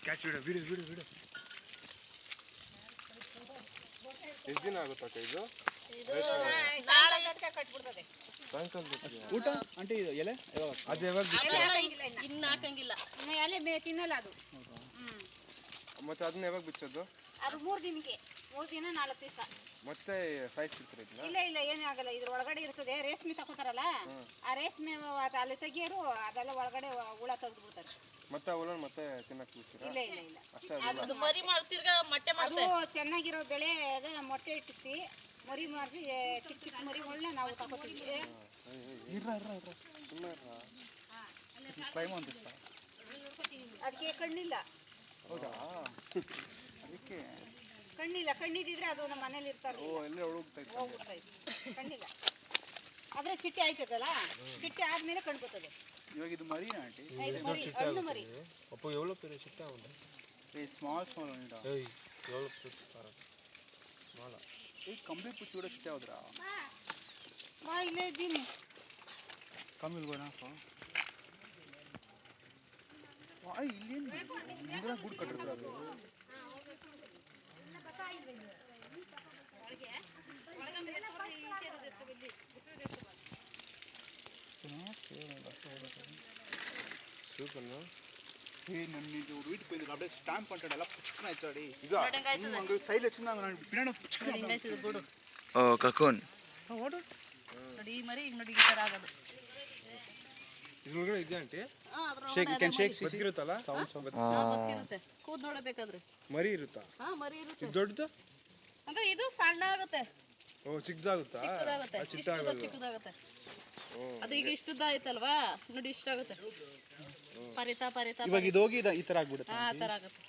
Catch ಬಿಡು ಎಷ್ಟು ದಿನ ಆಗುತ್ತಕ್ಕ ಇದು ಊಟ ಅಂಟಿ ಎಲೆ ಅದು ಯಾವಾಗ ಇನ್ನು ಹಾಕಂಗಿಲ್ಲ, ಇನ್ನು ಎಲೆ ತಿನ್ನಲ್ಲ ಅದು. ಮತ್ತೆ ಅದನ್ನ ಯಾವಾಗ ಬಿಚ್ಚೋದು? ಅದು 3 ದಿನಕ್ಕೆ, 3 ದಿನ 4 ದಿವಸ. ಮತ್ತೆ ಸಾಯಿಸ್ಬಿಡ್ತಾರೆ ಇದನ್ನ? ಇಲ್ಲ ಏನೂ ಆಗಲ್ಲ. ಇದ್ರ ಒಳಗಡೆ ಇರ್ತದೆ ರೇಷ್ಮೆ ತಗೋತಾರಲ್ಲ, ಆ ರೇಷ್ಮೆ ಅಲ್ಲಿ ತೆಗಿಯೋರು ಅದೆಲ್ಲ ಒಳಗಡೆ ಹುಳ ತೆಗೆದು ಬಿಡ್ತಾರೆ. ಮತ್ತೆ ಅವಳ ಮತ್ತೆ ತಿನ್ನಕ್ಕೆ ಬಿಡ್ತೀರಾ? ಇಲ್ಲ ಅಷ್ಟೇ. ಅದು ಮರಿ ಮಾಡ್ತಿರ್ಗ ಮೊಟ್ಟೆ ಅದು ಚೆನ್ನಾಗಿರೋ ಬೆಳೆ ಮೊಟ್ಟೆ ಇಟ್ಟಿಸಿ ಮರಿ ಮಾಡಿಸಿ ಚಿಕ್ಕ ಮರಿಗಳನ್ನ ನಾವು ತಗೋತೀವಿ. ಅದಕ್ಕೆ ಕಣ್ಣಿಲ್ಲ. ಹೌದಾ? ಅದಕ್ಕೆ ಕಣ್ಣಿದ್ರೆ ಅದು ನಮ್ಮ ಮನೇಲಿ ಇರ್ತಾರೆ. ಹೋಗ್ಬಿಡ್ತಾ ಇತ್ತು. ಕಣ್ಣಿಲ್ಲ ಆದ್ರೆ ಚಿಟ್ಟೆ ಆಯ್ತದಲ್ಲ, ಚಿಟ್ಟೆ ಆದ್ಮೇಲೆ ಕಣ್ಣು ಬರ್ತದೆ. ಇವಾಗ ಇದು ಮರಿನಾ ಆಂಟಿ? ಇದು ಮರಿ, ಹಣ್ಣು ಮರಿ. ಅಪ್ಪ ಎவ்வளோ பெரிய சிட்டா உண்டு? ಸ್ಮಾಲ್ ಉಂಟಾ? ಎவ்வளோ ಸ್ಮಾಲ. ಈ ಕಂಪ್ಲೀಟ್ ಪುಚ್ಚಿ ಕೂಡ ಚಿಟ್ಟೆ ಹೋದ್ರಾ? ಇಲ್ಲೇ ಇದ್ದೀನಿ. ಕಮ್ಮಿ ಗೋನಾ ಇಲ್ಲೇನು ಮುಂದೆ ಗೂಡು ಕಟ್ಟಿರ್ತಾರೆ ಅದು. సూపర్ నన్ను ఇది వీటికి పోయింది అప్పుడే స్టాంప్ అంటాడు పుచ్చుకుని వచ్చాడు ఇక సైడ్ వచ్చిందా ಬಿಡು. ಓ ಕಕೂನ್ ಓಡು ನೋಡಿ, ಈ ಮರಿ ಈಗ ನೋಡಿ ಈ ತರ ಆಗೋದು. ಇದ್ರೊಳಗಡೆ ಇದೆ ಆಂಟಿ? ಬದುಕಿರುತ್ತಲ್ಲ ಗೊತ್ತಿರುತ್ತೆ, ಕೂದ್ ನೋಡಬೇಕಾದ್ರೆ ಮರಿ ಇರುತ್ತಾ? ಮರಿ ಇರುತ್ತೆ. ದೊಡ್ಡದು ಅಂದ್ರೆ ಇದು ಸಣ್ಣ ಆಗುತ್ತೆ, ಚಿಕ್ಕದಾಗುತ್ತಾ? ಚಿಕ್ಕದಾಗುತ್ತೆ. ಅದು ಈಗ ಇಷ್ಟುದ್ದ ಆಯ್ತಲ್ವಾ, ನೋಡಿ ಇಷ್ಟಾಗುತ್ತೆ. ಪರಿತಾ ಇವಾಗ ಇದು ಹೋಗಿ ಈ ತರ ಆಗ್ಬಿಡುತ್ತೆ. ಆ ತರ ಆಗುತ್ತೆ.